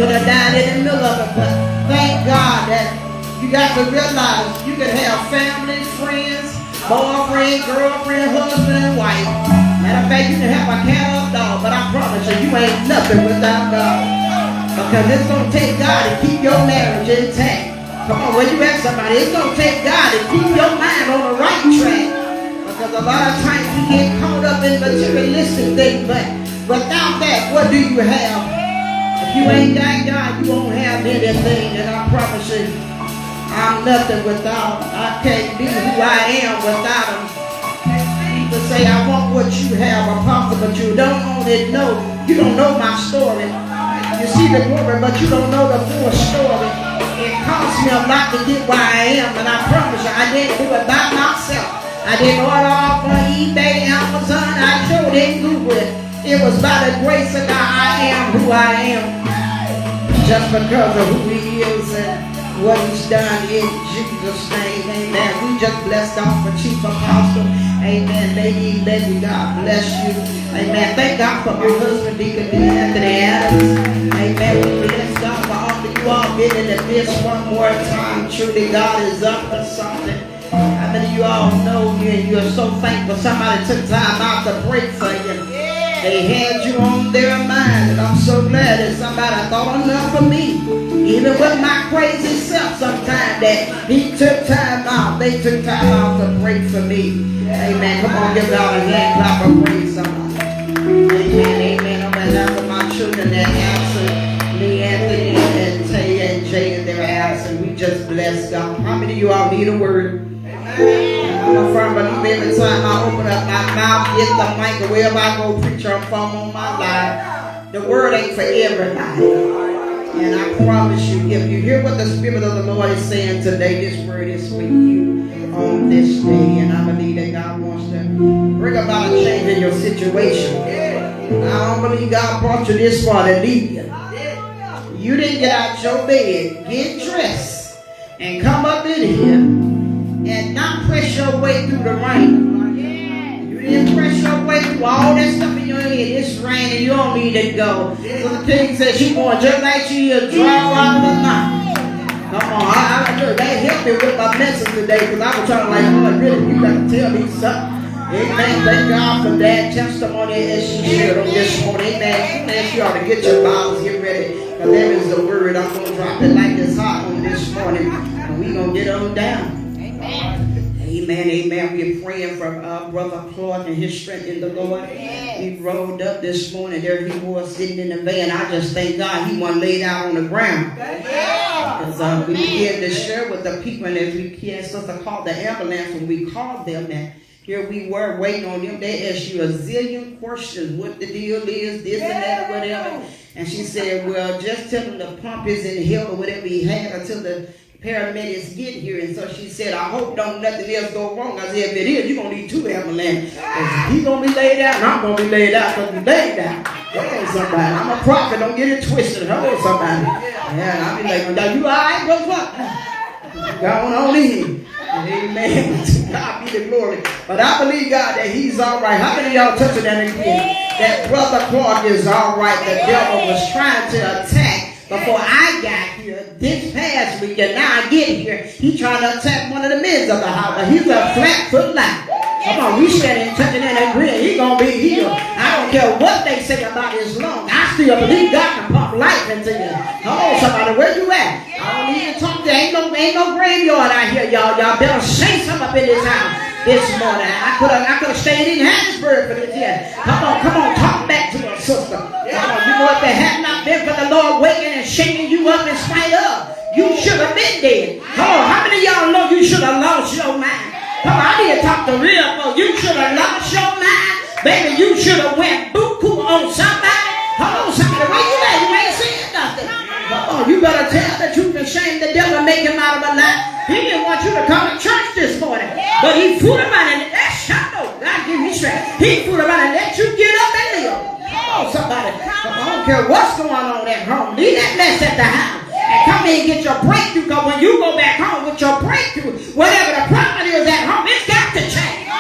could have died in the middle of it, but thank God that you got to realize you can have family, friends, boyfriend, girlfriend, husband, and wife. Matter of fact, you can have a cat or a dog, but I promise you, you ain't nothing without God. Because it's going to take God to keep your marriage intact. Come on, when you ask somebody, it's going to take God to keep your mind on the right track. Because a lot of times we get caught up in materialistic things, but without that, what do you have? If you ain't got God, you won't have anything. And I promise you, I'm nothing without him. I can't be who I am without him. People say, I want what you have, apostle, but you don't only know. You don't know my story. You see the glory, but you don't know the full story. It cost me a lot to get where I am, and I promise you, I didn't do it by myself. I didn't order off on eBay, Amazon. I sure didn't Google it. It was by the grace of God I am who I am. Just because of who he is and what he's done in Jesus' name. Amen. We just blessed off for Chief Apostle. Amen. Lady, God bless you. Amen. Thank God for my husband, Deacon Anthony Adams. Amen. We bless God for all of you all getting into this one more time. Truly, God is up to something. How many of you all know you are so thankful somebody took time out to pray for you? They had you on their mind, and I'm so glad that somebody thought enough of me. Even with my crazy self sometimes that he took time out. They took time out to pray for me. Amen. Come on, give God a hand clap of praise somebody. Amen, amen. On behalf of my children that answered me, Anthony and Tay and Jay in their absence, we just bless God. How many of you all need a word? I'm a firm believer every time I open up my mouth, get the mic, wherever I go, preacher, I'm from on my life. The word ain't for everybody. And I promise you, if you hear what the Spirit of the Lord is saying today, this word is for you on this day. And I believe that God wants to bring about a change in your situation. I don't believe God brought you this far to leave you. You didn't get out your bed, get dressed, and come up in here and not press your way through the rain. You didn't press your way through all that stuff in your head. It's raining, you don't need to go. So the king said she going just like she a draw out of the night. Come on, they helped me with my message today because I was trying to like, oh, really, you got to tell me something. Amen. Thank God for that testimony as she shared on this morning. Amen. Ask you all to get your Bibles, get ready. Because there is the word. I'm going to drop it like this hot on this morning. And we're going to get on down. Amen, amen. We're praying for Brother Claude and his strength in the Lord. He rolled up this morning. There he was sitting in the van. I just thank God he wasn't laid out on the ground. Because we began to share with the people, and as we asked us to call the ambulance, when we called them, and here we were waiting on them. They asked you a zillion questions. What the deal is, this and that, or whatever. And she said, well, just tell them the pump is in hell or whatever he had until the paramedics get here. And so she said, I hope don't nothing else go wrong. I said, if it is, you're going to need 2 ambulances. He's going to be laid out, and I'm going to be laid out because we laid out. Hello, somebody. I'm a prophet. Don't get it twisted. Hello, somebody. Yeah, I'll be like, now you all right, bro? What? Going on in. Amen. To God be the glory. But I believe, God, that he's all right. How many of y'all touching that again? That Brother Clark is all right. The devil was trying to attack before I got here this past week, and now I get here, he trying to attack one of the men of the house. But he's a flat-foot liar. Come on, we standing touching that and agreeing. He's going to be healed. I don't care what they say about his lungs. I still believe God can pump life into you. Come on, somebody, where you at? I don't need to talk to you. Ain't no graveyard out here, y'all. Y'all better say something up in this house this morning. I could have stayed in Harrisburg for this year. Come on, talk back to us, sister. Come on, you know if it had not been for the Lord waking and shaking you up in spite of, you should have been dead. Come on, how many of y'all know you should have lost your mind? Come on, I need to talk to real folks. You should have lost your mind. Baby, you should have went buku on somebody. Come on, somebody, where you at? You ain't saying nothing. Come on, you better tell the truth and shame the devil and make him out of a lie. He didn't want you to come to church this morning. But he fooled around and that shadow. God give me strength. He fooled around and let you get up and live. Come on, somebody. Come on, I don't care what's going on at home. Leave that mess at the house. And come in and get your breakthrough. Because when you go back home with your breakthrough, whatever the problem is at home, it's got to change.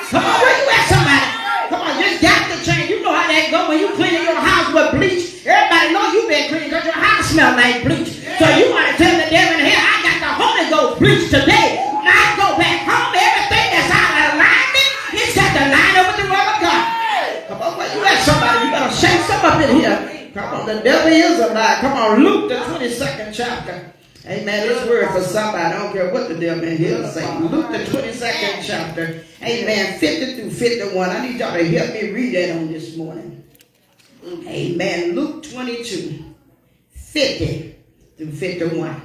Come on, where you at, somebody? Come on, it's got to change. You know how that go when you cleaning your house with bleach. Everybody know you've been cleaning because your house smell like bleach. So you want to tell the devil in here, I got the Holy Ghost bleach today. When I go back home, everything that's out of alignment, it's got to line up with the word of God. Come on, where you at, somebody? You better shake something up in here. Come on, the devil is a lie. Come on, Luke the 22nd chapter. Amen. This word for somebody. I don't care what the devil in here is saying. Luke the 22nd chapter. Amen. 50 through 51. I need y'all to help me read that on this morning. Amen. Luke 22, 50 through 51.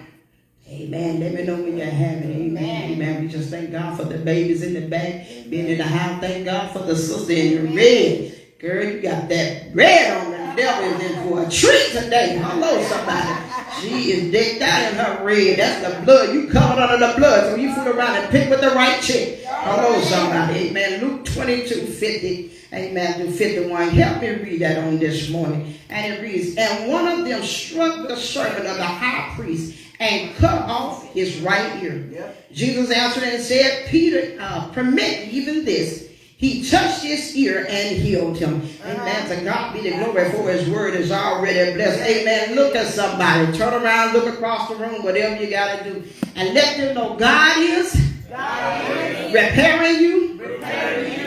Amen. Let me know when you're having it. Amen. Amen. We just thank God for the babies in the back, being in the house. Thank God for the sister in the red. Girl, you got that red on. The devil is in for a treat today. Hello, somebody. She is decked out in her red. That's the blood. You covered under the blood. So you fool around and pick with the right chick. Hello, somebody. Amen. Luke 22, 50. Amen. To 51. Help me read that on this morning. And it reads, and one of them struck the servant of the high priest and cut off his right ear. Yep. Jesus answered and said, Peter, permit even this. He touched his ear and healed him. Amen. To God be the glory, for his word is already blessed. Amen. Look at somebody. Turn around, look across the room, whatever you got to do. And let them know God is repairing you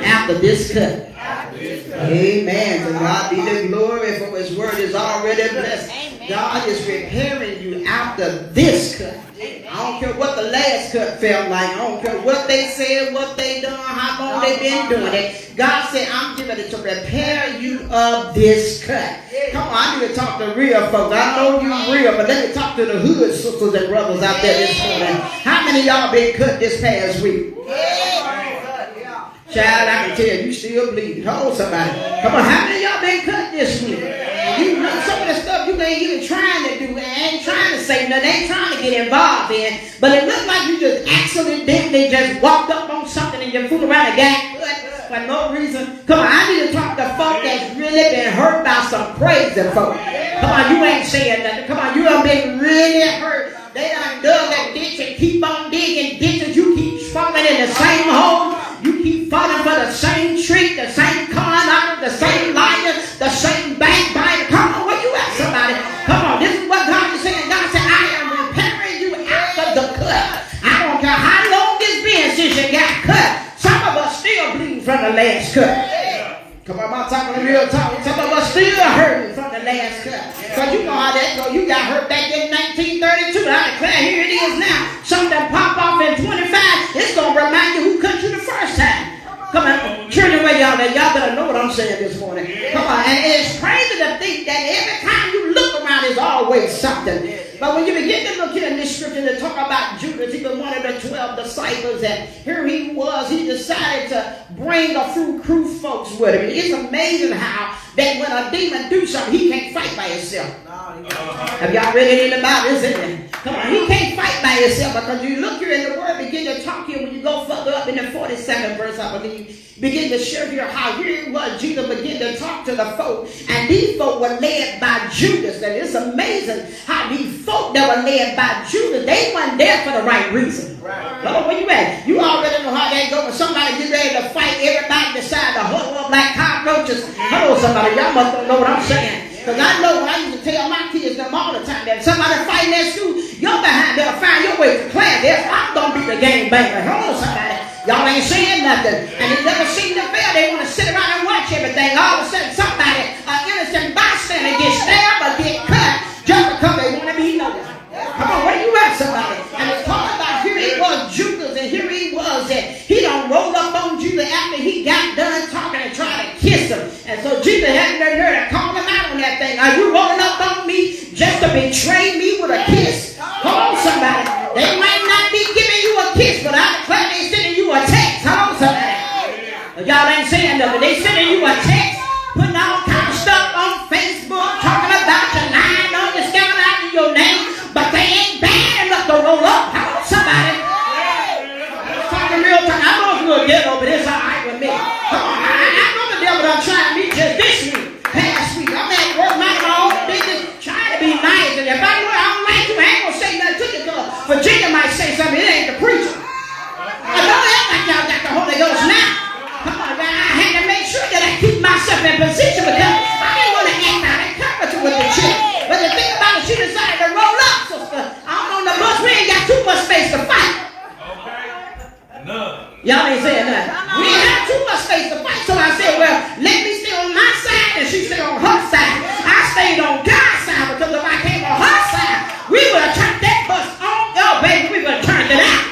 after this cut. Amen. To God be the glory, for his word is already blessed. God is repairing you after this cut. I don't care what the last cut felt like. I don't care what they said, what they done, how long they been doing it. God said, I'm giving it to repair you of this cut. Come on, I need to talk to real folks. I know you real, but let me talk to the hood sisters and brothers out there this morning. How many of y'all been cut this past week? Child, I can tell you still bleeding. Hold somebody. Come on, how many of y'all been cut this week? You know some of the stuff you ain't even trying to do, ain't trying to say nothing, ain't trying to get involved in, but it looks like you just accidentally just walked up on something and you fooled around and got cut for no reason. Come on, I need to talk to folk that's really been hurt by some crazy folk. Come on, you ain't saying nothing. Come on, you have been really hurt. They done dug that ditch and keep on digging ditches. You keep falling in the same hole. You keep falling for the same trick, the same con artist, the same liar, the same backbiter. Come on, where you at, somebody? Come on, this is what God is saying. God said, I am repairing you after the cut. I don't care how long it's been since you got cut. Some of us still bleeding from the last cut. Come on, I'm talking real talk. Some of us still hurting from the last cut. So you know how that go. You got hurt back in 1932. I declare, here it is now. Something pop off in 25. It's going to remind you who cut you the first time. Come on, turn your way, y'all. Y'all better know what I'm saying this morning. Come on, and it's crazy to think that every time you look around, there's always something. But when you begin to look here in this scripture to talk about Judas, he was one of the 12 disciples, and here he was. He decided to bring a few crew folks with him. It's amazing how that when a demon do something, he can't fight by himself. Have y'all read it in the Bible? Isn't it? Come on, he can't fight by himself, because you look here in the word, begin to talk here when you go further up in the 42nd verse, I believe. Begin to share here how here it was Jesus began to talk to the folk, and these folk were led by Judas. And it's amazing how these folk that were led by Judas, they weren't there for the right reason. Lord, where you at? You already know how that goes. When somebody get ready to fight, everybody decide to huddle up like cockroaches. Hello, somebody. Y'all must don't know what I'm saying. Because I know when I used to tell my kids them all the time that if somebody fighting at school, you're behind there, find your way to class. I'm going to be the game banger. Hello, somebody. Y'all ain't saying nothing. And it never seemed to fail. They want to sit around and watch everything. All of a sudden, somebody, an innocent bystander, gets stabbed or get cut just because they want to be noticed. Come on, where you at, somebody? And it's talking about here it was Judas, and here he was, and he done rolled up on Judas after he got done talking and trying to kiss him. And so Jesus had the nerve to call him out on that thing. Are you rolling up on me just to betray me with a kiss? Come on, somebody. They might not be giving you a kiss, but I declare they sending you a text. Come on, somebody. Y'all ain't saying nothing. They sending you a text, putting all kind of stuff on Facebook, talking about your lying on your scouting out in your name, but they ain't bad enough to roll up. Come on, somebody. Talking real time. I know it's a little ghetto, but it's all right with me. Come on, I know the devil done tried me just this week, past week. I'm at work, minding my own business, trying to be nice, and if I know I don't like you, I ain't gonna say nothing to you, because Virginia might say something. It ain't the preacher. I know that like y'all got the Holy Ghost now. Come on, man. I had to make sure that I keep myself in position, because I didn't want to act out of character with the chick. But the thing about it, she decided to Y'all ain't saying nothing. We didn't have too much space to fight. So I said, well, let me stay on my side and she stay on her side. I stayed on God's side because if I came on her side, we would have turned that bus on. Oh, baby, we would have turned it out.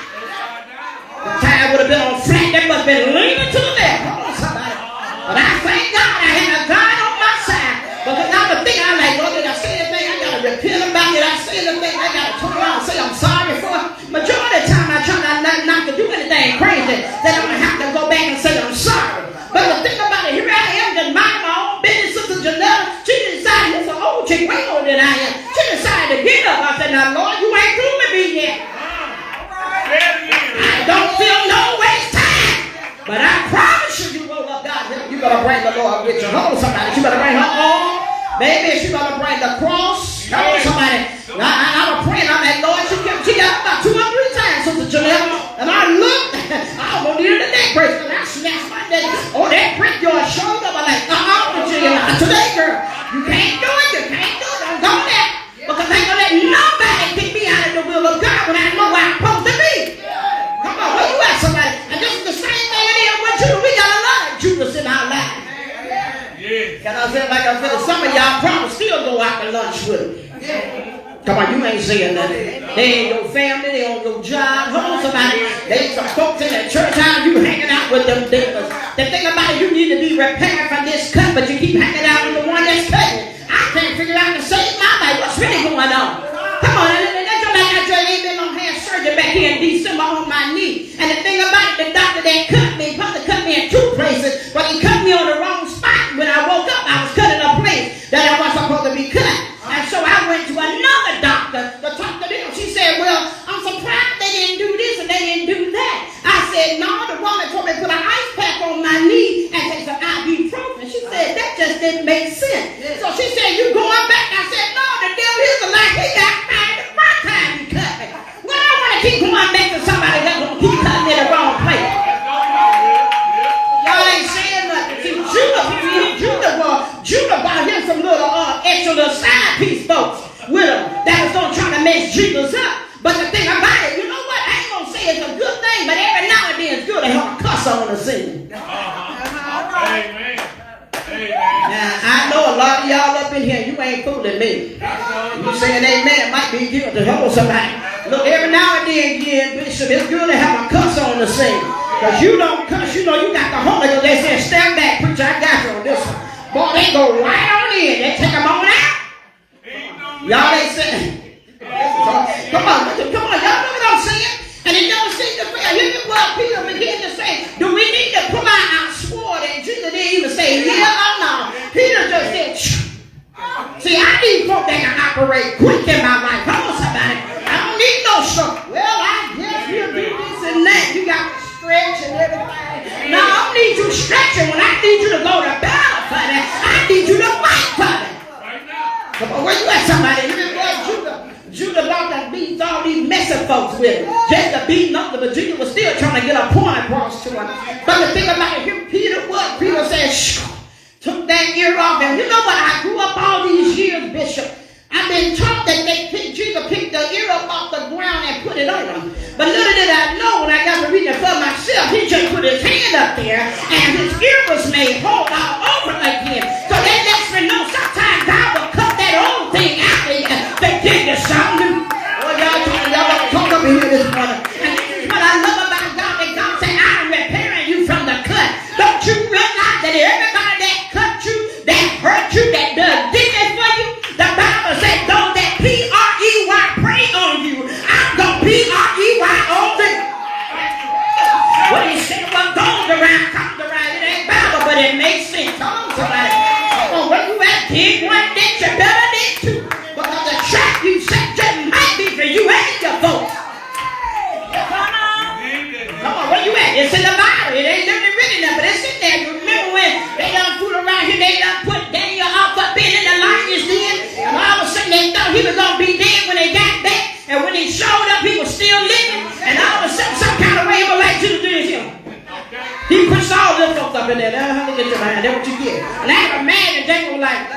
The tire would have been on flat. That must have been leaning to the left. Come on, somebody. But I thank God I had a God on my side. Because I was thinking, I'm like, Lord, did I say anything? I got to repent about it. I say anything, I got to turn around and say I'm sorry for it. Majority of the time I try not to do anything crazy that I'm going to have to go back and say I'm sorry. But the thing about it, here I am just minding my own business. Sister Janelle, she decided, it's an old chick, way older than I am. She decided to get up. I said, now Lord, you ain't through with me yet. I don't feel no waste time. But I promise you roll up God. You better bring the Lord with you. Hold on, somebody. You better bring her on. Baby, she better bring the cross. Come on, somebody. I was praying. I'm like, Lord, she got about 2 or 3 times, Sister Janelle. And I looked. I almost needed a neck brace. And I snatched my neck. Oh, that prick your shoulder. I'm like, not today, girl. You can't do it. You can't do it. Don't go there. Because I ain't going to let nobody kick me out of the will of God when I know where I'm supposed to be. Come on, where you at, somebody? And this is the same thing it is with Judas. We got a lot of Judas in our lives. Can I say, like I said, some of y'all probably still go out to lunch with them. Come on, you ain't saying nothing. They ain't your family, they on your job. Hold on, somebody. They some folks in the church house, you hanging out with them diggers. The thing about it, you need to be repaired from this cut, but you keep hanging out with the one that's cutting. I can't figure out to save my life. What's really going on? Come on, that's just like I just ain't been on hand surgery back here in December on my knee. And the thing about it, the doctor that cut me, probably cut me in 2 places, but he cut me on the wrong spot. When I woke up, I was cut in a place that I wasn't supposed to be cut. And so I went to another doctor to talk to them. She said, well, I'm surprised they didn't do this and they didn't do that. I said, no, the woman told me to put an ice pack on my knee and take some ibuprofen. She said, that just didn't make sense. So she said, you going back? I said, no, the devil is a lie. He got mad the first time he cut me. Well, I want to keep going back to somebody that's going to keep cutting me in the wrong place. Y'all ain't saying nothing. See, Judah bought him some little extra little side piece folks with him that was going to try to mess Jesus up. But the thing about it, you know what? I ain't going to say it's a good thing, but every now and then it's good to have a cuss on the scene. Amen. Now, I know a lot of y'all up in here, you ain't fooling me. You saying amen, might be guilty. Hold somebody. Look, every now and then, Bishop, it's good to have a cuss on the scene. Because you don't cuss, you know you got the Holy Ghost. They say, stand back, preacher, I got you on this one. Boy, they go right on in. They take them on out. Y'all ain't saying. Come on, y'all know what I'm saying? And it don't seem to fail. Here's what Peter began to say. Do we need to pull out our sword? And Jesus didn't even say, yeah or no. Peter just said, shh. See, I need folk that can operate quick in my life. Come on, somebody. I don't need no sword. Well, I guess we'll do this and that. You got to stretch and everything. No, I don't need you stretching when I need you to go to battle for that. I need you to fight for that. Come on, where you at, somebody? Judah brought to beat all these messy folks with him. Just to beat nothing, but Jesus was still trying to get a point across to him. But the thing about it, here Peter said, shh, took that ear off him. You know what? I grew up all these years, Bishop. I've been taught that Jesus picked the ear up off the ground and put it on him. But little did I know when I got to read it for myself, he just put his hand up there and his ear was made whole all over again. So that lets me know sometimes God will cut that old thing out there to give you something new. Well, y'all talk up in here this morning. And this is what I love about God, that God said, I'm repairing you from the cut. Don't you realize that everybody that cut you, that hurt you, that did that for you, the Bible said, those that P-R-E-Y pray on you, I'm going to P-R-E-Y on them. What he said, what goes around, comes around. It ain't Bible, but it makes sense. Come on, somebody. Come on, where you at? Dig one ditch, you better dig two. Because the trap you set just might be for you and your folks. Come on, where you at? It's in the Bible. It ain't never written there, but it's in there. You remember when they done fool around here, they done put Daniel off up in the lion's den, and all of a sudden they thought he was going to be dead when they got back, and when he showed up, he was still living, and all of a sudden some kind of way he was like you to do this here. He pushed all them folks up in there. Now, look at your mind. That's what you get. And I had a man, and Daniel was like,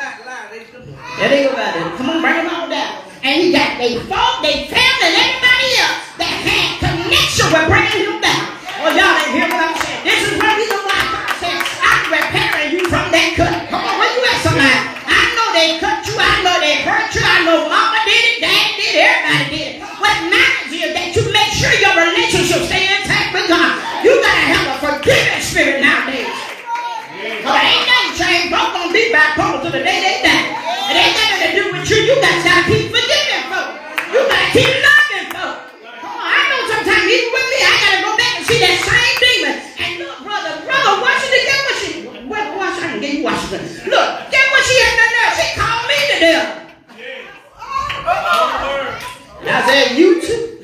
there they go about it. Come on, bring them all down. And he got they folk, they family, and everybody else that had connection with bringing him down. Oh, y'all ain't hear me. keep loving folks. Come on, I know sometimes even with me, I gotta go back and see that same demon. And look, brother, Washington, get what she, I can give you Washington. Look, get what she had done there. She called me the devil. I said, you too.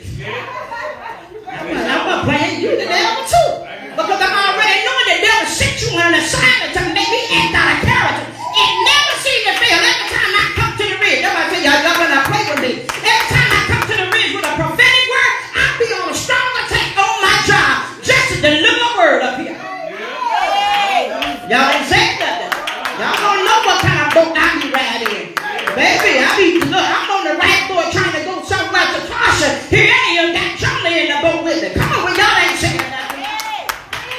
I'm not playing you the devil too. Because I'm already knowing the devil sent you on an assignment to make me act out of character. It never seems to fail. Every time I come to the ridge, everybody say, y'all better not play with me. Every time I come to the ridge with a prophetic word, I'll be on a strong attack on my job just to deliver a word up here. Y'all ain't saying nothing. Y'all don't know what kind of boat I be riding in. Baby, I'm on the right boat trying to go somewhere to Tasha. Here I am, got Charlie in the boat with me. Come on, well, y'all ain't saying nothing.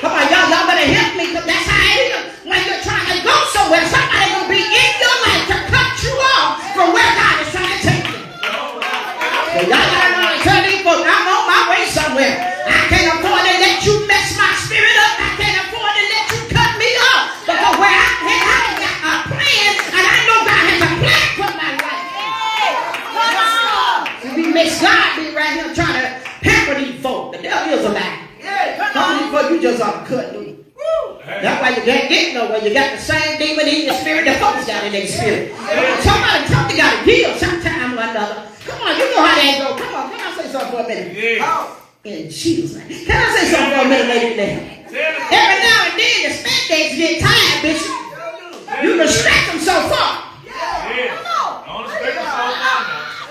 Come on, y'all better help me, because that's how it is. When you're trying to go somewhere, somebody gonna be in your life to cut you off from where God is trying to take you. So y'all gotta know to tell these folks, I'm on my way somewhere. I can't afford to let you mess my spirit up. I can't afford to let you cut me off. Because where I'm headed, I got a plan, and I know God has a plan for my life. We miss God be right here trying to pamper these folks. The devil is a lie. Some of these folks you just ought to cut loose. That's why you can't get nowhere. You got the same demon in your spirit that folks got in their spirit. Somebody got to give sometime or another. Come on, you know how that go. Come on, can I say something for a minute? In Jesus' name. Can I say something for a minute, lady? Every now and then the spandex get tired, Bishop. You can stretch them so far.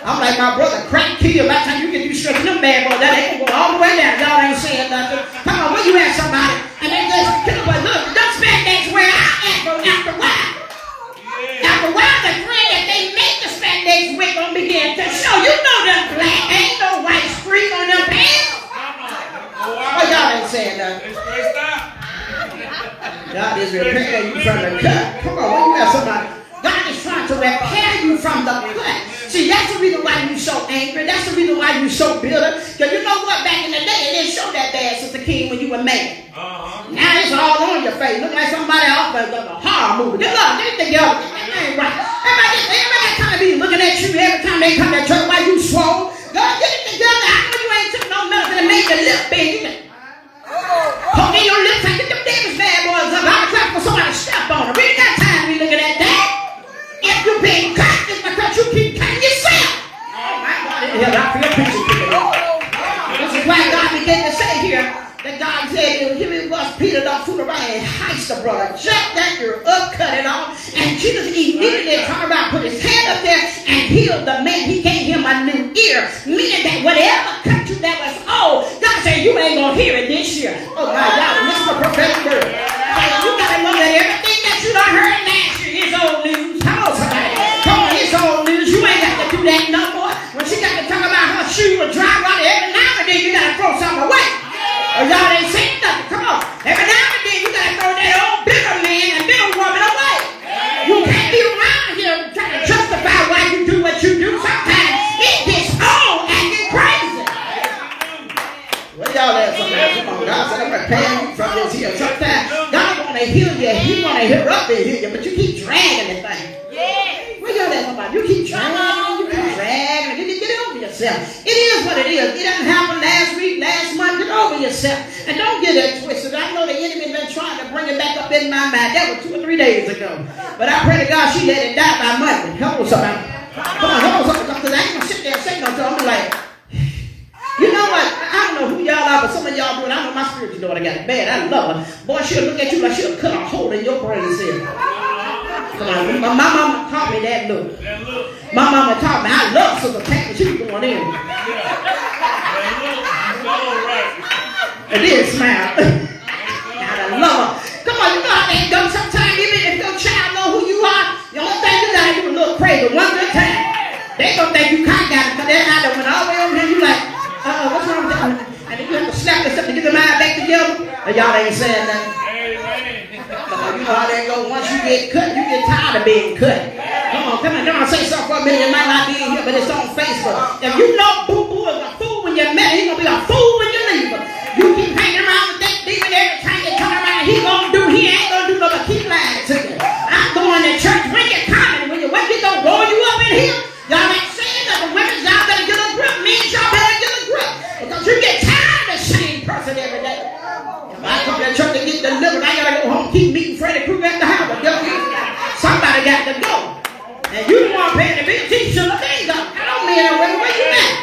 I'm like my brother, crack kill. By the time you get you stretching them bad boys, that ain't gonna go all the way down. Y'all ain't saying nothing. Come on, when you have somebody and they just kill, but look, them spandex where I at, bro, after a while. After a while, the friend that they make the spandex with gonna begin to show. You know them black, ain't no white streak on them pants. Oh, y'all ain't saying nothing. God is repairing you from the cut. Come on, when you have somebody, God is trying to repair you from the cut. See, that's the reason why you're so angry. That's the reason why you're so bitter. Because you know what? Back in the day, it didn't show that bad, Sister King, when you were mad. Now it's all on your face. Look like somebody off of a horror movie. Get up, get together. That ain't right. Everybody kind of be looking at you every time they come to church while you swole. God, get it together. I know you ain't took no medicine to make your lip big. You can poke in your lips and get them damn bad boys up. I'm trying for somebody to step on them. We ain't got time to be looking at that. If you're being cut, it's because you keep cutting yourself. Oh my God, I feel preaching today. This is why God began to say here that God said, here it was, Peter don't fool around and heist the brother. Jump that you're up, cut it off. And Jesus immediately turned around, put his hand up there and healed the man. He gave him a new ear. Meaning that whatever cut you that was old, God said you ain't going to hear it this year. Oh my God, this is a prophetic word. You got to know that everything that you done heard last year is old news. Come on, somebody. Come on, it's old news. You ain't got to do that no more. When she got to talk about her shoe and dry rot, every now and then you got to throw something away. Or y'all ain't saying nothing. Come on. Every now and then you got to throw that old bitter man and bitter woman away. You can't be around here trying to justify why you do what you do. Sometimes it gets old and get crazy. What y'all at sometimes? Come on. God said I'm preparing you from this here. Sometimes God want to heal you. He want to heal up and heal you, but you keep dragging the thing. What y'all at sometimes? You keep dragging. Get over yourself. It is what it is. It didn't happen last week, last month. Get over yourself. And don't get it twisted. I know the enemy been trying to bring it back up in my mind. That was 2 or 3 days ago. But I pray to God she let it die by Monday. Come on, somebody. Come on, somebody. Because I ain't going to sit there and say no to them. I'm like, you know what? I don't know who y'all are, but some of y'all do it. I know my spiritual daughter got it bad. I love her. Boy, she'll look at you like she'll cut a hole in your brain cell. Come on. My mama taught me that look. My mama taught me I love Sister Pat when she was going in. And then smile. I love her. Come on, you know how they go sometimes, even if your child know who you are, the only thing you gotta do is look crazy one good time. They gonna think you cockeyed because they're out there when all the way over here, you like, what's wrong with that? And then you have to slap yourself to get the mind back together. And y'all ain't saying nothing. You know how they go. Once you get cut, you get tired of being cut. Come on, say something for a minute. It might not be in here, but it's on Facebook. If you know Boo Boo is a fool when you met him, he's gonna be a fool when you leave him. You keep hanging around with that demon every time you come around. He ain't gonna do nothing but keep lying to you. I'm going to church. When you coming, when you gonna roll you up in here? Y'all ain't saying nothing. Women, y'all better get a grip. Men, to church to get delivered. I got to go home, keep meeting Freddy Krueger at the house. Somebody got to go. And you the one paying the bill. Jesus, look, there you go. I don't mean it. Where you at?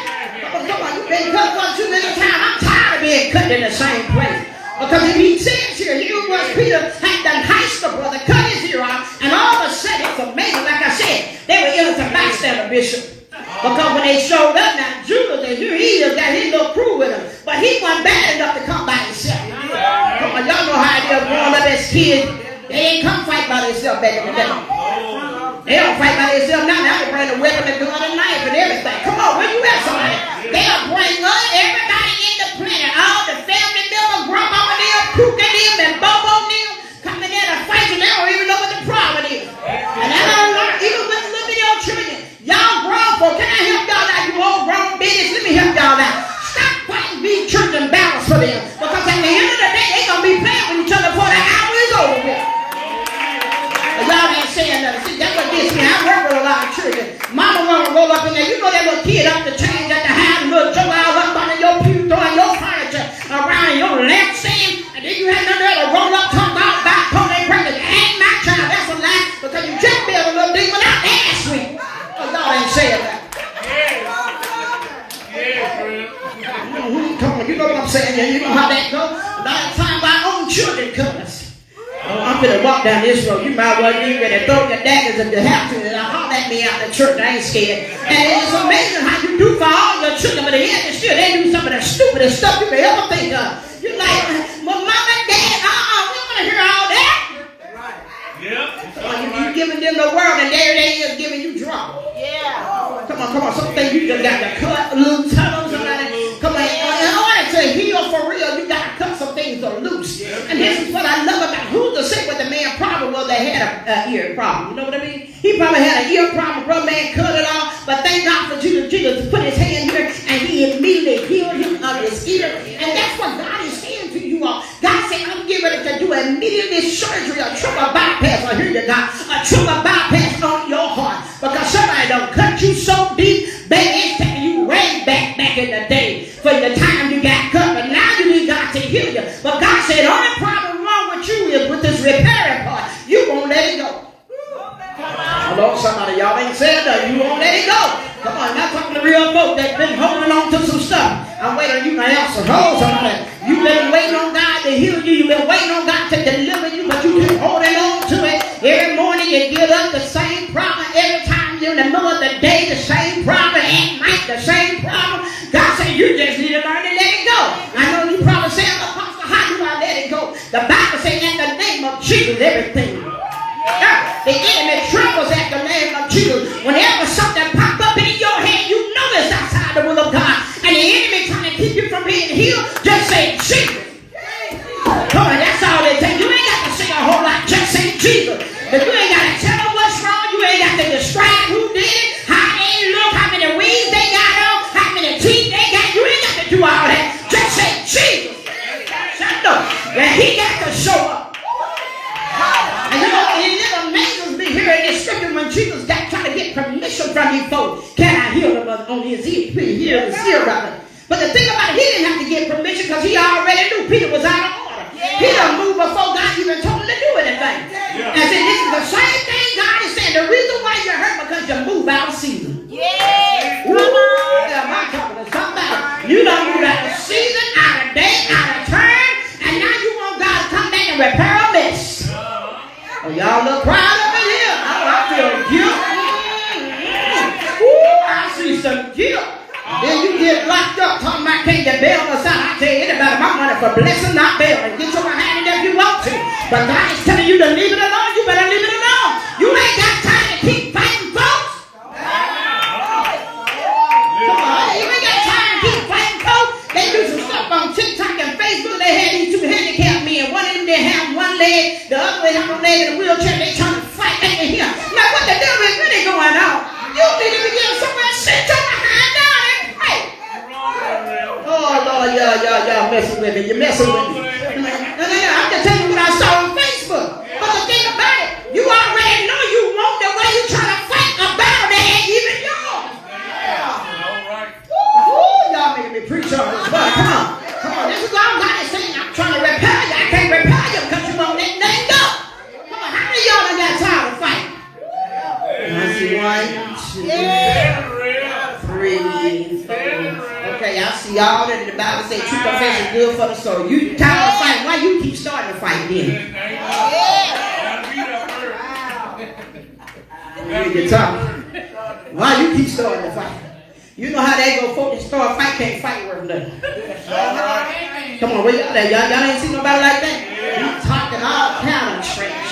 Come on, you've been cut for too many times. I'm tired of being cut in the same place. Because if he says here, here was Peter had done heist the brother, cut his ear off, and all of a sudden, it's amazing. Like I said, they were innocent bystander, Bishop. Because when they showed up, now Judas and he got his little crew with him. But he wasn't bad enough to come by himself. Come on, y'all know how it is growing up as kids. They ain't come fight by themselves back in the day. They don't fight by themselves now. Now they bring the weapon and gun and knife and everything. Come on, where you at, somebody? They'll bring everybody in the planet. All the family members, grandma and them, Cook and them, and Bobo and them, coming in and fighting. They don't even know what the problem is. And I don't learn, even with the little bit of children. Y'all grown folk, can I help y'all out? You old grown bitches, let me help y'all out. Stop fighting these children battles for them. Because at the end of the day, they're going to be playing with each other before the hour is over with. Y'all ain't saying nothing. See, that's what this means. I work with a lot of children. Mama want to roll up in there. You know that little kid up the change at the house, little Joe all up under your pew, throwing your furniture around your lamp stand, and then you had none there to roll up, talk about pony practice. Ain't my child. That's a lie. Because you just built a little demon out there last week. Oh, y'all ain't saying that. Come on, you know what I'm saying? You know how that goes. A lot of times our own children come us. I'm going to walk down this road. You might well be ready to throw your daggers if you have to. And holler at me out the church. I ain't scared. And it's amazing how you do for all your children. But they do some of the stupidest stuff you can ever think of. You're like, well, mama, dad, we don't want to hear all that. Right. You're giving them the world, and there they is giving you drama. Yeah. Come on. Some things you just got to cut little tunnels. Come on. In order to heal for real, you got to cut some things are loose. And this is what I love about who's to say what the man problem was. They had an ear problem. You know what I mean? He probably had an ear problem. Brother man cut it off. But thank God for Jesus. Jesus put his hand here and he immediately healed him of his ear. And that's what God is saying to you all. God said, I'm getting ready to do immediately surgery, a triple bypass. I hear you, God. A triple bypass on your heart. Because somebody done cut you so deep, baby, it's taking you way back in the day for the time you got cut. But now you need God to heal you. But God said, the only problem wrong with you is with this repairing part. You won't let it go. Hello, somebody, y'all ain't said that. You won't let it go. Come on, not talking to real folk that been holding on to some stuff. I'm waiting on you to answer. Hello, somebody. You've been waiting on God to heal you. You've been waiting on God to deliver you, but you keep holding on to it. Every morning you get up, the same problem. Every time you're in the middle of the day, the same problem. At night, the same problem. God said, you just need to learn to let it go. I know you probably say, Apostle, how do I let it go? The Bible says, in the name of Jesus, everything. The enemy trembles at the name of Jesus. Whenever something pops up in your head, you know it's outside the will of God. And the enemy trying to keep you from being healed, just say Jesus. Come on, that's all it takes. You ain't got to sing a whole lot, just say Jesus. But you ain't got to tell them what's wrong. You ain't got to describe who did it, how they look, how many weeds they got on, how many teeth they got. You ain't got to do all that. Just say Jesus. And he got to show up. And you know, it amazes me here in this scripture when Jesus got trying to get permission from these folks. Can I heal him on his ear? Heal his ear rather. But the thing about it, he didn't have to get permission because he already knew Peter was out of order. He done moved before God even told him to do anything. And said, this is the same thing God is saying. The reason why you're hurt because you move out of season. Yeah. Come on. Am I talking to somebody? You done moved out of season, out of date, out of turn, and now you want God to come back and repair a mess. Oh, y'all look proud up in here. I feel guilt. I see some guilt. Then you get locked up talking about can't you bail us out. I tell you anybody, my money for blessing, not bailing. Get your hand in there if you want to. But God is telling you to leave it alone. You better leave it alone. You ain't got time to keep fighting folks. Come on, you ain't got time to keep fighting folks. They do some stuff on TikTok and Facebook. They had these two handicapped men. One of them they have one leg, the other one have a leg in a wheelchair. They trying to fight back in here. Now what the devil is really going on? You need to be getting somewhere, sit your behind down and pray. Oh Lord, y'all messing with me. You're messing with me. I'm just telling you what I saw on Facebook. But the thing about it, you already know you want the way you trying to fight a battle that ain't even yours. Y'all making me preach on this. Come on. This is all God is saying. I'm trying to repair you. I can't repair is. Okay, I see all that the Bible says true confession is good for the soul. You tired of fighting? Why you keep starting to fight then? You're talking. Why you keep starting to fight? You know how they go, folks start fight, can't fight worth nothing. Come on, where y'all at? Y'all ain't seen nobody like that? You talking all kind of trash.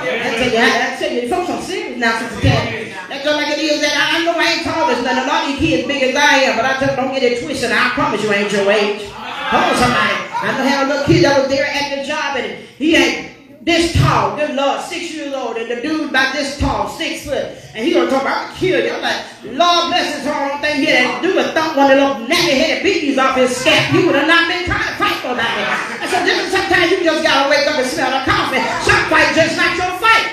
I tell you, folks are serious now, Sister Cat. That's just like it is that I know I ain't tall as nothing. A lot of these kids big as I am, but I just don't get it twisted. I promise you ain't your age. Come on, somebody. I know how a little kid that was there at the job and he ain't this tall, good Lord, 6 years old, and the dude about this tall, 6 foot, and he gonna talk about kill you. I'm like, Lord bless his heart, thing here that dude would thump one of those nappy-headed beaties off his scalp. He would have not been trying to fight for that. And so this is sometimes you just gotta wake up and smell the coffee. Some fight just not your fight.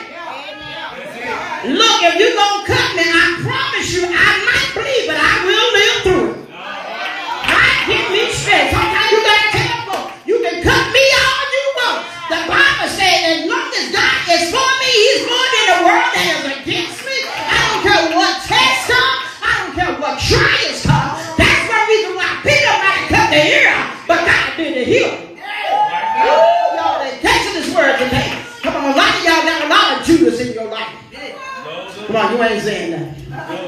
Look, if you gonna cut me, I promise you, I might bleed, but I will live through it. God, get me straight. Sometimes you gotta tell folks, you can cut me all you want. The Bible says, as long as God is for me, he's more than the world that is against me. I don't care what tests come. I don't care what trials come. That's one reason why Peter might cut the ear off, but God did the healing. Y'all ain't catching this word today. Come on, a lot of y'all got a lot of Judas in your life. Come on, you ain't saying that.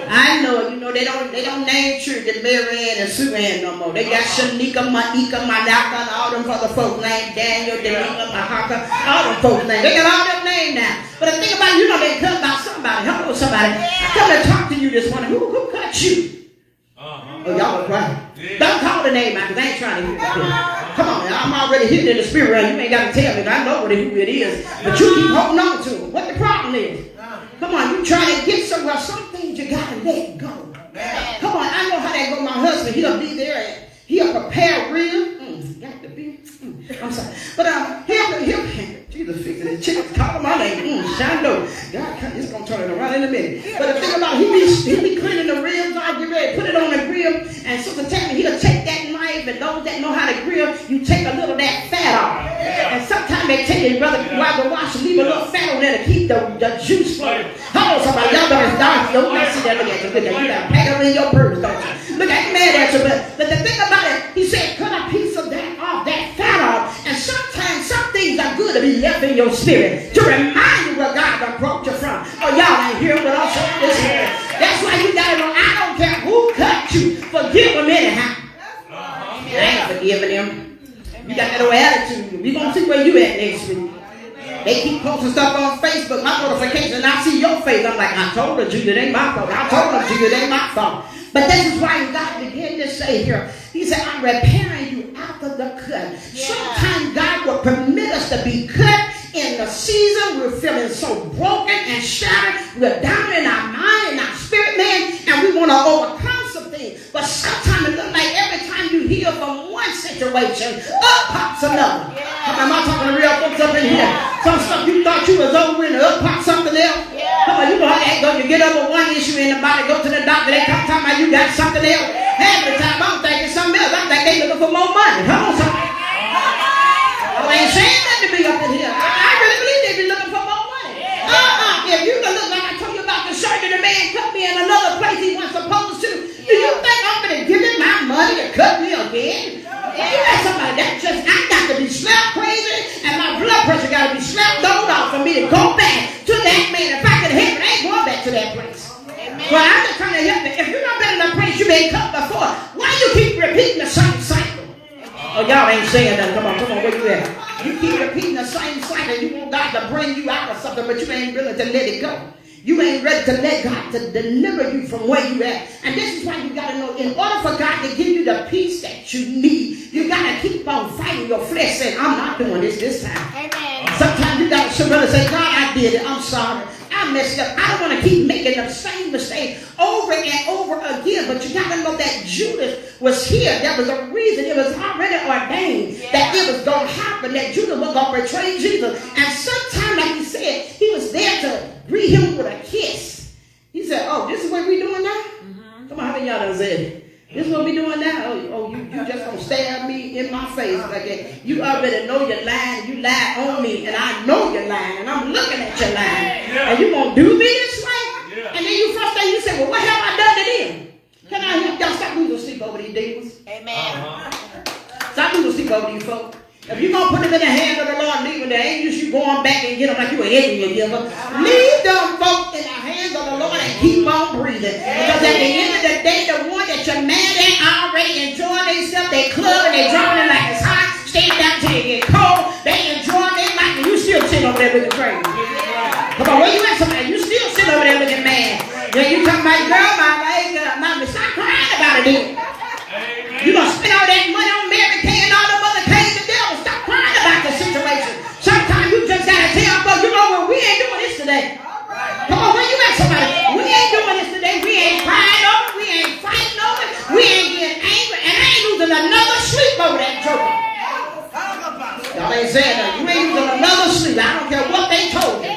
I know, you know, they don't name children Mary Ann and Sue Ann no more. They got Shanika, Maika, Manaka, and all them other folks named Daniel, Delina, Mahaka, all them folks named. They got all them names now. But the thing about it, you know they cut about somebody. Hello, somebody. I come to talk to you this morning. Who cut you? Oh, y'all are quiet. Don't call the name out because I ain't trying to hear that. Come on, I'm already hitting in the spirit realm. You ain't got to tell me. I know who it is. But you keep holding on to it. What the problem is? Come on, you trying to get somewhere. Some things you got to let go. Come on, I know how that go. My husband, he'll be there and he'll prepare real. Got to be. I'm sorry. But he'll Jesus fixing his chicken. Call my name. Shando. God, it's going to turn it around in a minute. But the thing about it, he'll be cleaning the ribs. I'll get ready, put it on the grill. And Sister Tammy, he'll take that knife. And those that know how to grill, you take a little of that fat off. And sometimes they tell you, brother, while the wash, leave a little fat on there to keep the juice flowing. Hello, somebody. Y'all better start. Don't see that. Look at you. Look at you. You got to pack them in your purse, don't you? Look at you, mad at you. But the thing about it, he said, cut a piece of that off, that fat off. And sometimes some things are good to be left in your spirit to remind you where God done brought you from. Oh, y'all ain't here with us on this here. That's why you got to know, I don't care who cut you. Forgive them anyhow. I ain't forgiving them. You got that old attitude. We gonna see where you at next week. They keep posting stuff on Facebook. My notification, I see your face. I'm like, I told her, Jude, it ain't my fault. I told her, Jude, it ain't my fault. But this is why God began to say here, he said, I'm repairing you after the cut. Sometimes God will permit us to be cut in the season. We're feeling so broken and shattered. We're down in our mind and our spirit, man, and we want to overcome some things. But sometimes it looks like every time you heal from one situation, up pops another. Am I talking to real folks up in here? Some stuff you thought you was over and up pops something else. Come on, you know how that goes. You get over one issue in the body, go to the doctor, they come talking about you got something else. Half the time I'm thinking something else. I'm thinking they looking for more money. Come on, somebody. I ain't saying that to be up in here. I really believe they be looking for more money. If you can look like I told you about the surgery, the man cut me in another place he wasn't supposed to. Do you think I'm going to give him my money to cut me again? You got somebody that just, I got to be slapped crazy and my blood pressure got to be slapped off for me to go back to that man. If I could help it, I ain't going back to that place. But I'm just trying to help you. If you're not better than the place you've been cut before, why you keep repeating the same cycle? Oh, y'all ain't saying that. Come on, where you at? You keep repeating the same cycle. You want God to bring you out of something, but you ain't willing to let it go. You ain't ready to let God to deliver you from where you at. And this is why you got to know, in order for God to give you the peace that you need, you got to keep on fighting your flesh saying, I'm not doing this time. Amen. Sometimes you got to surrender and say, God, I did it. I'm sorry. I messed up. I don't want to keep making the same mistake over and over again. But you got to know that Judas was here. There was a reason. It was already ordained that it was going to happen, that Judas was going to betray Jesus. And sometimes, like he said, he was there to greet him with a kiss. He said, oh, this is what we doing now? Come on, how many y'all done said it? This is what we doing now? Oh, you just going to stab me in my face like that. You already know you're lying. You lied on me, and I know you're lying, and I'm looking at your lying. And you going to do me this way? And then you frustrated. You say, well, what have I done to them? Can I help y'all? sleep over these demons. Amen. Some people sleep over these folks. If you're going to put them in the hands of the Lord, leave them there. Ain't you going back and get them like you an enemy giver. Leave them folks in the hands of the Lord and keep on breathing. Because at the end of the day, the one that you're mad at already enjoying themselves, they club and they dropping it like it's hot, staying down till they get cold. They enjoying their life and you still sitting over there looking crazy. Come on, where you at somebody? You still sitting over there looking mad. Then you talking about, girl, mama, stop crying about it then. You gonna spend all that money on Mary Kay and all the other K's and devils. Stop crying about the situation. Sometimes you just gotta tell them, you know what, we ain't doing this today. Come on, where you at somebody? We ain't doing this today. We ain't crying over it. We ain't fighting over it. We ain't getting angry. And I ain't losing another sleep over that joker. Y'all ain't saying that. You ain't losing another sleep. I don't care what they told you.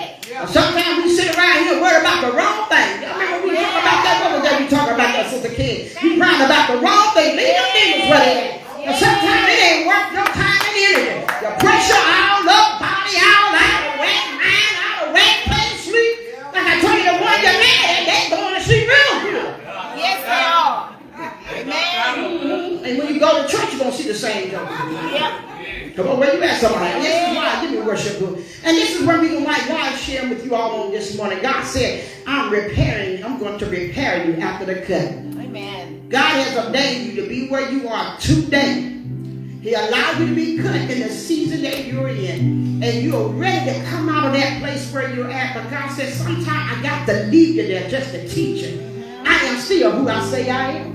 Sometimes we sit around here worried about the wrong thing. Y'all remember we talking about that? What was that we talking about that, Sister Kid? You crying about the wrong thing. Leave them demons where they at. And sometimes it ain't worth your time and energy. Your pressure all up, body all out of whack, mind out of whack, can't sleep. Like I told you, the one you're mad at, they going to sleep real good. Yes, they are. Amen. And when you go to church, you're going to see the same joke. Yep. Come on, where you at somebody? This is why, give me worship. And this is one reason why God sharing with you all on this morning. God said, I'm going to repair you after the cut. Amen. God has ordained you to be where you are today. He allowed you to be cut in the season that you're in. And you're ready to come out of that place where you're at. But God said, sometimes I got to leave you there just to teach you. I am still who I say I am.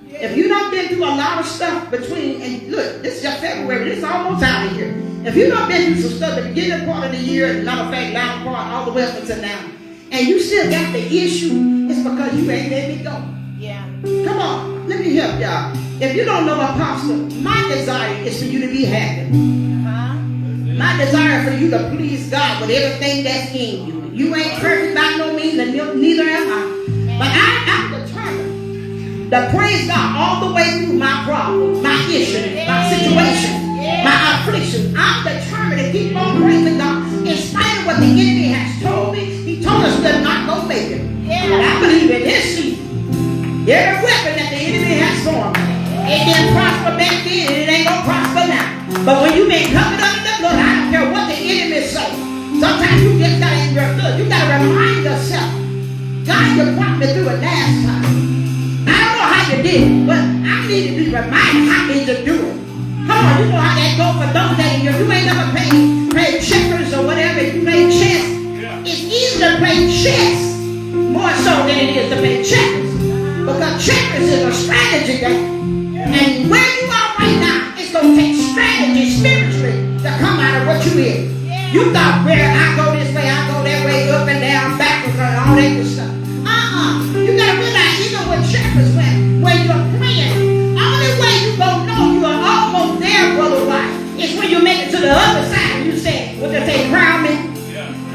If you done been through a lot of stuff between, and look, this is just February, this is almost out of here. If you done been through some stuff at the beginning part of the year, and matter of fact, latter part, all the way up until now, and you still got the issue, it's because you ain't let it go. Yeah. Come on, let me help y'all. If you don't know Apostle, my desire is for you to be happy. My desire for you to please God with everything that's in you. You ain't perfect by no means, and neither am I. But I'm determined to praise God all the way through my problems, my issues, my situations, my afflictions. I'm determined to keep on praising God in spite of what the enemy has told me. He told us we're not going to make it. And I believe in this season, every weapon that the enemy has formed, it didn't prosper back then, and it ain't going to prosper now. But when you've been covered under the blood, I don't care what the enemy says. Sometimes you just got to blood. You got to remind yourself, God, you brought me through it last time. I don't know how you did it, but I need to be reminded how did you do it. Come on, you know how that go for those that you ain't never played checkers or whatever. You play chess. It's easier to play chess more so than it is to play checkers. Because checkers is a strategy game. And where you are right now, it's going to take strategy spiritually to come out of what you is. You thought, well, I go this way, I go that way, up and down, backwards, and all that good stuff. You got to realize, even with checkers, when you're playing, only way you gonna know you are almost there, brother, why? Is when you make it to the other side. You say, what they say, crown me.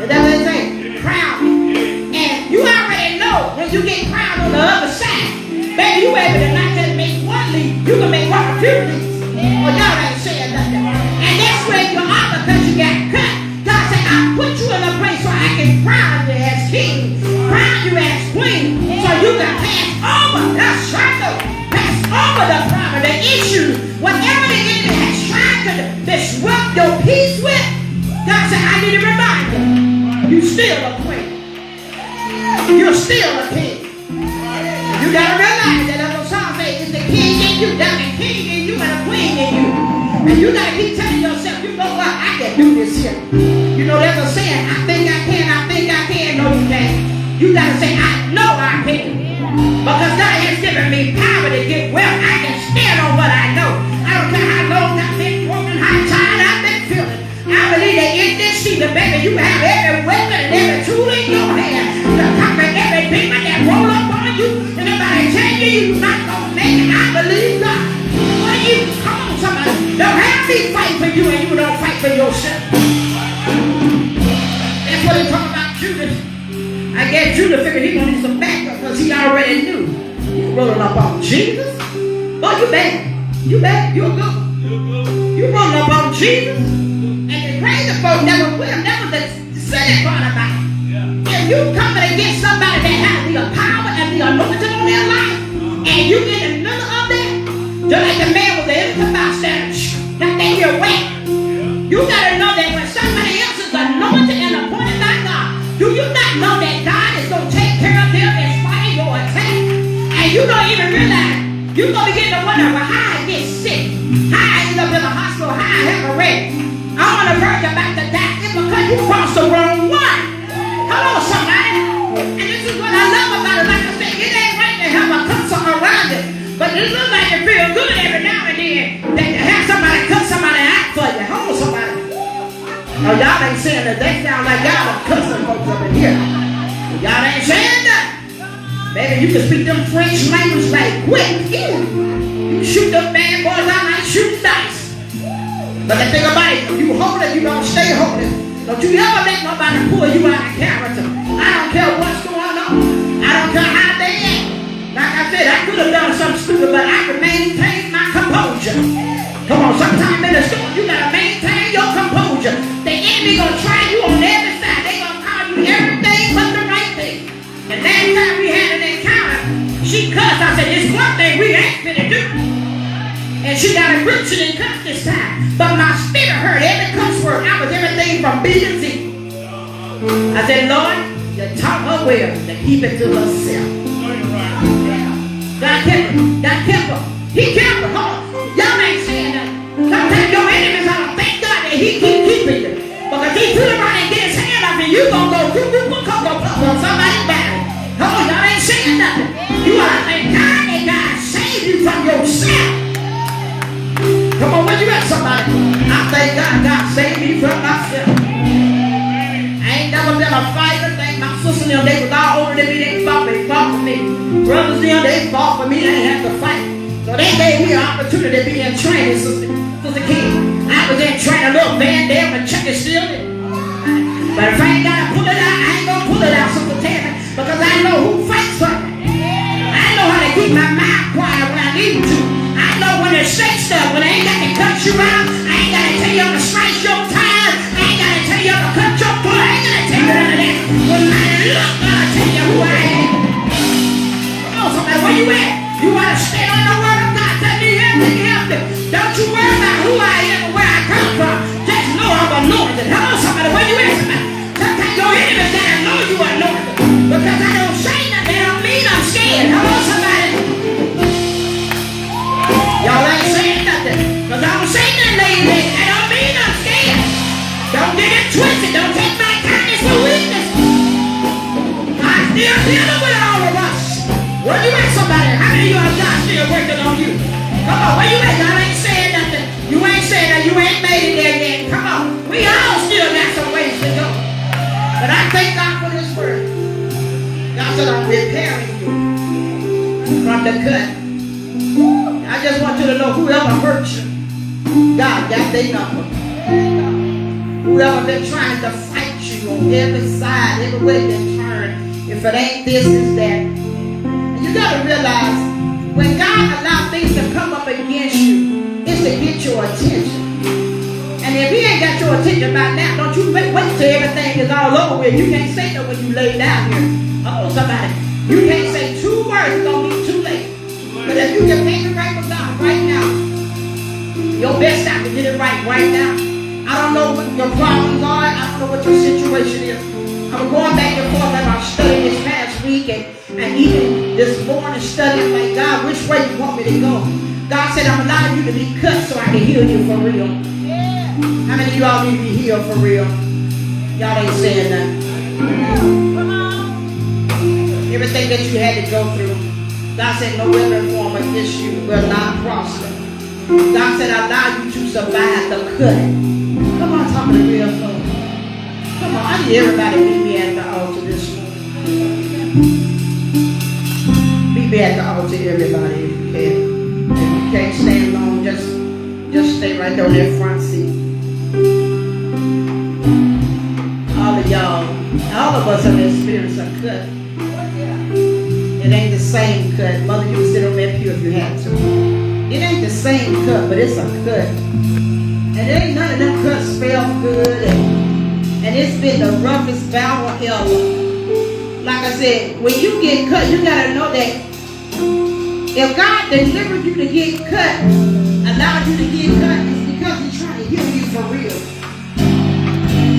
Is that what they say? Crown me. And you already know when you get crowned on the other side, baby, you able to not just make one leap, you can make one or two leaps. Well, y'all ain't saying nothing. And that's where you are because you got cut. God said, I put you in a place where I can crown you as king, crown you as queen, so you can pass over the struggle, pass over the problem, the issue, whatever the enemy has tried to disrupt your peace with. God said, I need to remind you, you still a queen. You're still a king. You got to realize that the song says it's the king in you, there's a king in you and a queen in you. And you got to keep telling yourself, you know what, I can do this here. You know, there's a saying, I think I can. No, you can't. You got to say, I know I can. Because God has given me power to get well. I can stand on what I know. I don't care how long I've been broken, how tired I've been feeling. I believe that in this season, baby, you have every weapon and every tool in your hand to conquer every demon that roll up on you. And nobody tell you you're not going to make it. I believe God. When you, come on, somebody, don't have me fight for you and you don't fight for yourself. That's what he's talking about, Judas. I guess Judah figured he wanted some backup because he already knew. You rolling up on Jesus? Oh, you bad. You bad. You're good. You rolling up on Jesus? And the crazy folks never with him. That was the silly part about it. If you coming against somebody that has the power and the anointing on their life, and you in the middle of that, just like the man was there, the bystander, that thing here wet. You gotta know that when somebody else is anointed and appointed by God, do you not know that God is gonna take care of them in spite of your attack? And you don't even realize, you're gonna begin to wonder, well, how I get sick, how I end up in the hospital, how I have a wreck. I'm on the verge about to die. It's because you crossed the wrong one. Hello, somebody. And this is what I love about it. Like I said, it ain't right to have a cussor around it. But it looks like it feels good every now and then that you have somebody cut somebody out for you. Hold on, somebody. Oh, y'all ain't saying that. They sound like y'all are cussing folks up in here. Y'all ain't saying that. Baby, you can speak them French language like quick. You shoot them bad boys out like shooting dice. But the thing about it, you hold it, you don't stay holding. Don't you ever let nobody pull you out of character. I don't care what's going on. I don't care how they act. Like I said, I could have done something stupid, but I could maintain my composure. Come on, sometime in the storm, you gotta maintain your composure. The enemy gonna try you on every side. They gonna call you everything but the right thing. And last time we had an encounter, she cussed. I said, it's one thing we ain't finna do. And she got a grip, she didn't cuss this time. But my spirit heard every cuss word. I was everything from B to Z. I said, Lord, you taught her well to keep it to herself. God kept her. God kept her. He kept her. Y'all ain't saying that. Sometimes your enemies ought to thank God that he keep keeping you. Because he put around and get his hand up and you gonna go on somebody's battle. Y'all ain't saying nothing. You ought to thank God that God saved you from yourself. Come on, where you at, somebody? I thank God saved me from myself. I ain't never been a fighter. Thank my sister them, they was all over than me. They fought for me. Brothers them, they fought for me. They didn't have to fight. So they gave me an opportunity to be in training, Sister King. I was in training, a little band there, but check it still. But if I ain't got to pull it out, I ain't gonna pull it out, Sister Tammy, because I know who fights for me. I know how to keep my mouth quiet when I need to. I know when to say stuff, when I ain't got to cut you out. I ain't got to tell you to slice your time. I ain't got to tell you to cut your foot. I ain't got to tell you none of that. When I look, I'll tell you who I am. Come on, somebody, where you at? You want to stay on the word of God. Tell me everything after. Don't you worry about who I am and where I come from. Just know I'm anointed. Hello, somebody, where you at? Sometimes your enemies down know you are anointed. Because I don't say nothing, that don't mean I'm scared. Hello, somebody. Y'all ain't saying nothing. Because I don't say nothing, lady. That don't mean I'm scared. Don't get it twisted. Don't take my kindness for weakness. I'm still dealing with all of us. Where you at, somebody? How many of you are God still working on you? Come on, where you at? Y'all ain't saying nothing. You ain't saying that. You ain't made it there yet. Come on. We all still got some ways to go. But I thank God for this word. God said, I'm repairing you from the cut. I just want you to know whoever hurt you, God got their number. Whoever been trying to fight you on every side, every way they turn, if it ain't this, it's that. And you got to realize, when God allows things to come up against you, it's to get your attention. And if he ain't got your attention by now, don't you wait till everything is all over with. You can't say that when you lay down here. Oh, somebody. You can't say 2 words, it's going to be too late. But if you can make it right with God right now, your best time to get it right now. I don't know what your problems are. I don't know what your situation is. I was going back and forth as I studied this past week and even this morning studying like, God, which way you want me to go? God said, I'm allowing you to be cut so I can heal you for real. How many of y'all need to be healed for real? Y'all ain't saying that. Come on. Everything that you had to go through. God said, no weapon formed against you will not prosper. God said, I allow you to survive the cut. Come on, talk to real folks. Come on, I need everybody to meet me at the altar this morning. Meet me at the altar, everybody, if you can. If you can't stand long, just stay right there on that front seat. All of y'all, all of us have experienced a cut. It ain't the same cut. Mother, you would sit on that pew if you had to. It ain't the same cut, but it's a cut. And there ain't none of them cuts felt good. And it's been the roughest battle ever. Like I said, when you get cut, you got to know that If God delivered you to get cut, allowed you to get cut, it's because He's trying to heal you for real.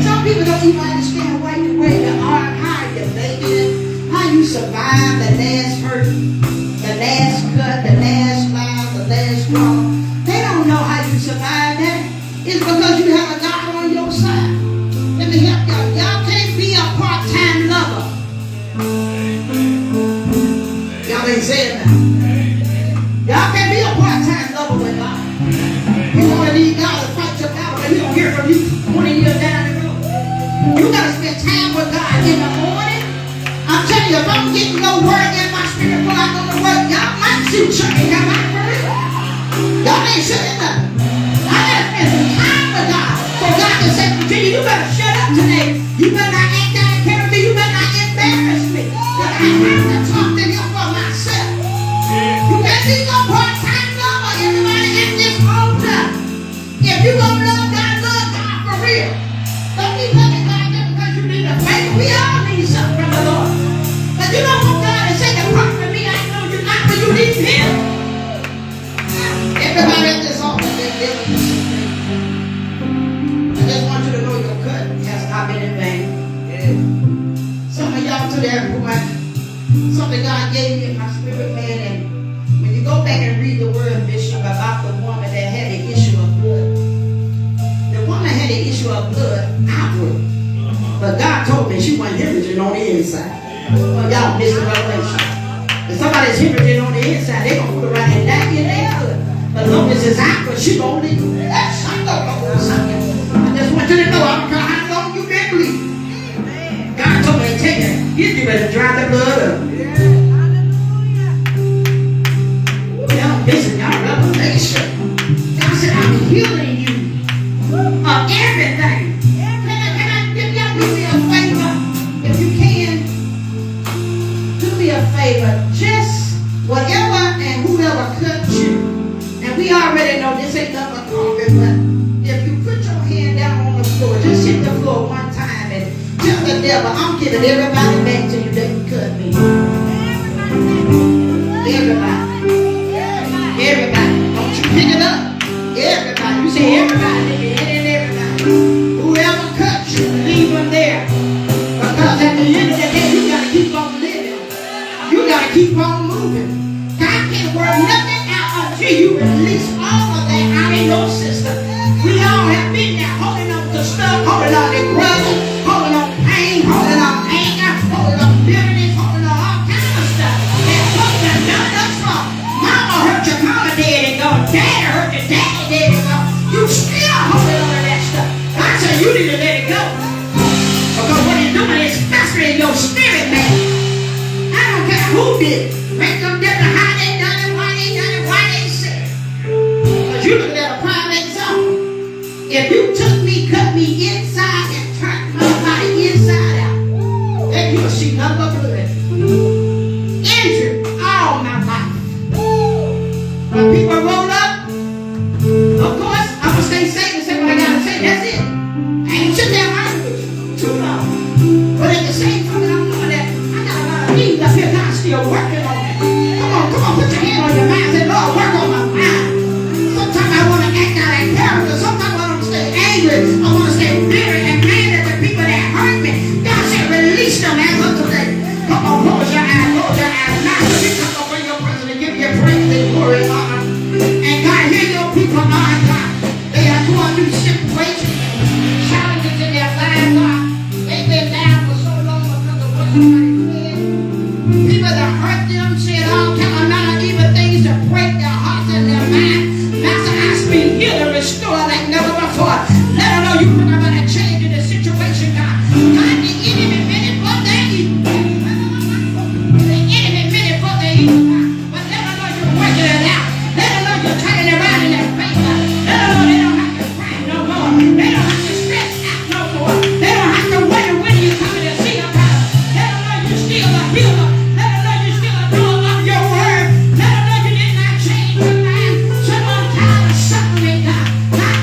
Some people don't even understand why you wear the arm, how you make it, how you survive the last hurt, the last cut, the last line, the last draw. They don't know how you survive that. It's because you have a God on your side. Let me help y'all. Y'all can't be a part-time lover. Y'all ain't saying that. Y'all can't be a part-time lover with God. You want to need God to fight your battle, but He don't hear from you 20 years down the road. You got to spend time with God in the morning. I'm telling you, if I'm getting no word in my spirit before I go to work, y'all might see church and come out for real. Y'all ain't saying nothing. I got to spend some time with God so God can say to you, you better shut up today. You better not act out of character. You better not embarrass me. But I have to talk to Him for myself. You can't be no part-time lover. Everybody at this altar. If you gonna love God for real. Don't be loving God just because you need a favor. We all need something from the Lord. But you don't want God to say, depart from me. I know you're not, but you need Him. Everybody at this altar, they're dealing with something. I just want you to know your cut has not been in vain. Yeah. Some of y'all to that point, something God gave me in my spirit, man, and when you go back and read the word, Bishop, about the woman that had the issue of blood. The woman had the issue of blood outward. But God told me she wasn't hemorrhaging on the inside. Well, y'all missed the revelation. If somebody's hemorrhaging on the inside, they're going to put it right in that in their blood. But as long as it's outward, she going to leave. That's something. I just want you to know, I don't care how long you've been bleeding. God told me to tell you, you better dry the blood up. Y'all missing y'all revelation. God said, I'm healing you of everything. Can I give y'all do me a favor? If you can, do me a favor. Just whatever and whoever cut you. And we already know this ain't nothing but coffee, but if you put your hand down on the floor, just hit the floor one time and tell the devil, I'm giving everybody back to you that you cut me. Everybody. Don't you pick it up. Everybody. You say everybody. Everybody. Whoever cut you, leave them there. Because at the end of the day, you got to keep on living. You got to keep on moving. God can't work nothing out until you release all of that out in your system. We all have been there holding on to stuff, holding on to grudge, holding on pain, holding on anger, holding on bitterness, holding on all kinds of stuff. And folks have done us wrong. Mama hurt your mama dead and gone. Daddy hurt your daddy dead and gone. You still holding on to that stuff. God said you need to let it go. Because what it's doing is festering your spirit, man. I don't care who did it. Make them different how they done it, why they done it, why they said it. Because you look at a prime example. If you took me, cut me inside and turned my body inside out, then you'll see nothing but blood. Injured all my life. When people roll up, of course, I'm going to stay safe and say what I got to say. That's it. I ain't sit there arguing with you too long. But at the same time, I'm doing that. I got a lot of things up here. God's still working on it. Come on, put your hand on your mind. Say, Lord, work on my mind. Sometimes I want to act out of character. Sometimes I want to stay angry. I want to stay bitter and mad at the people that hurt me. God said, release them as of today. Come on, close your eyes, Now, you come over your presence and give you praise and glory and honor. And God, hear your people, God. They are going through situations, challenges in their lives, God. They've been down for so long because of what somebody said. People that hurt them said all kind of evil things to break their hearts and their minds. Master, I speak, heal and restore like never before. Let them know you bring about a change in the situation, God. God, the enemy meant it for their evil. The enemy meant it for their evil, God. But let them know you're working it out. Let them know you're turning it around in their favor. Let them know they don't have to cry no more. They don't have to stress out no more. They don't have to wonder when you're coming to see them, God. Let them know you're still a healer. Let them know you're still a doer of your word. Let them know you did not change your mind. Someone tired of suffering, God. God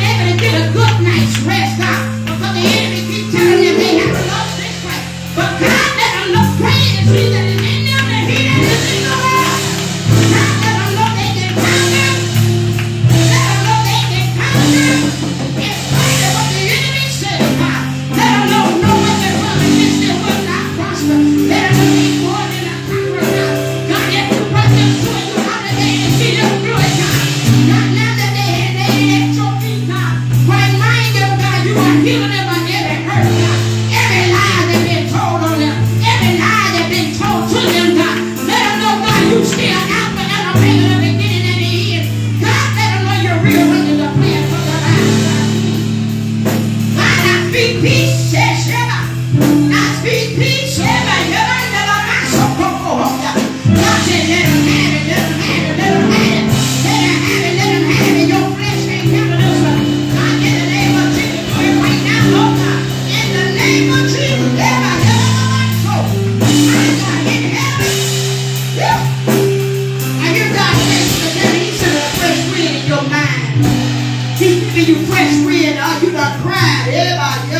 give you fresh wind. You done cried. Everybody,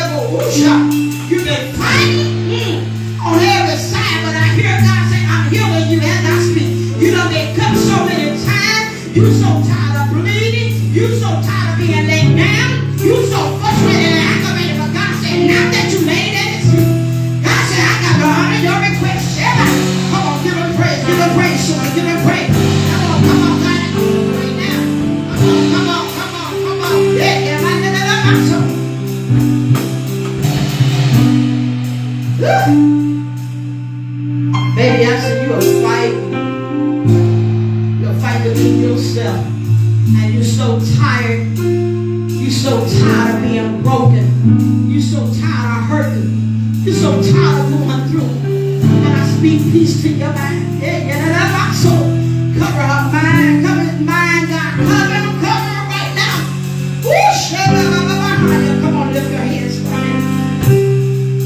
you've been fighting on every side, but I hear God say, I'm healing you as I speak. You done been cut so many times. You so tired of bleeding. You so tired of being laid down. You so frustrated and aggravated, but God said, now that you made that excuse, God said, I got to honor your request. Everybody, come on, give him praise, son, give him praise. Come on, God, right now. Come on. Yeah, baby, I said you are fighting. You're fighting within yourself. And you're so tired. You're so tired of being broken. You're so tired of hurting. You're so tired of going through. And I speak peace to your mind. Yeah, so cover her mind. Cover his mind, God. Cover him right now. Come on, lift your hands for me.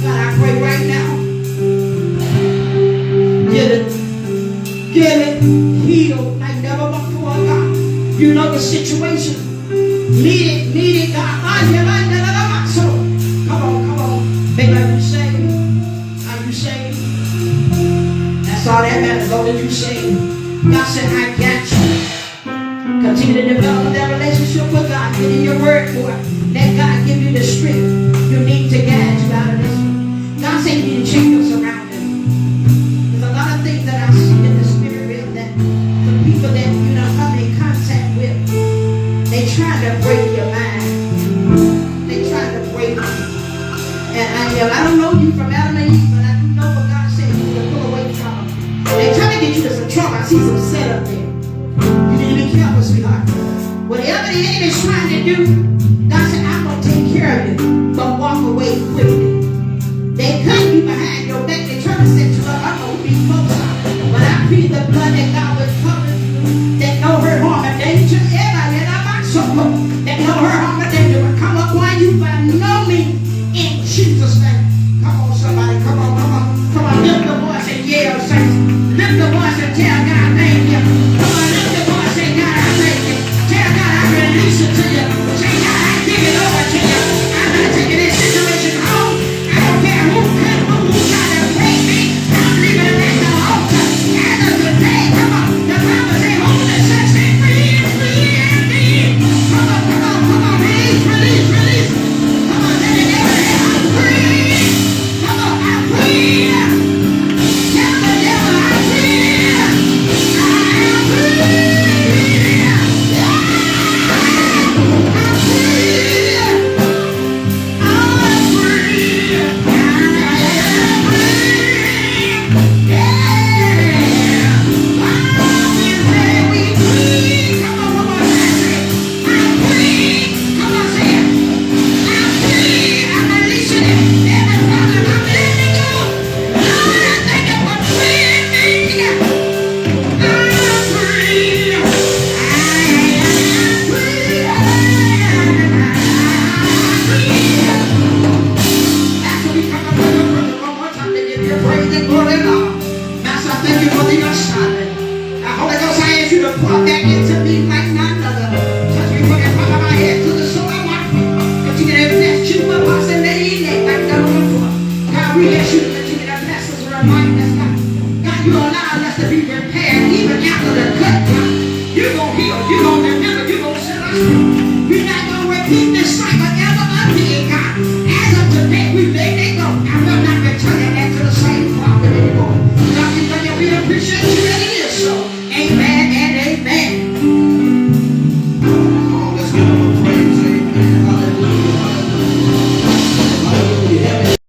God, I pray right now. Get it healed like never before, God. You know the situation. Need it, God. So, come on. Baby, are you saved? Are you saved? That's all that matters. As long as you saved. God said, I got you. Continue to develop that relationship with God. Get in your word for it. Let God give you the strength you need to guide you out of this one. God said you need to change your surroundings. There's a lot of things that I see in the spirit realm that the people that you know come in contact with, they try to break your mind. They try to break you. And I don't know you from Adam and Eve, but I do know what God said you to pull away from them. They try to get you to some trouble. I see some setup there. You need to be careful, sweetheart. Whatever the enemy is trying to do, God said, I'm going to take care of you, but walk away quickly. They cut you behind your back. They try to set you up. I'm going to be close. But I plead the blood that God will cover you. That no hurt, harm, or danger. Everybody, that no hurt, harm, or danger will come upon you by no means in Jesus' name. Come on, somebody. Come on. Lift the voice and yell, saints. Lift the voice and tell God, thank you. Come on, lift the voice and God, I thank you. Tell God, I release it to you. Say, God, I give it over to you. I'm not taking this situation home. I don't care who tried to break me. I'm leaving it at the altar. As of today, come on. The Bible says, whom the Son set free is free indeed. Come on. Release. Come on, let it never end. I'm free. Come on, I'm free. Tell the devil I'm free. I am free. God, you allow us to be prepared even after the cut. You're going to heal. You're going to remember. You're going to set us free. We're not going to repeat this cycle ever again, God. As of today, we let it go. I will not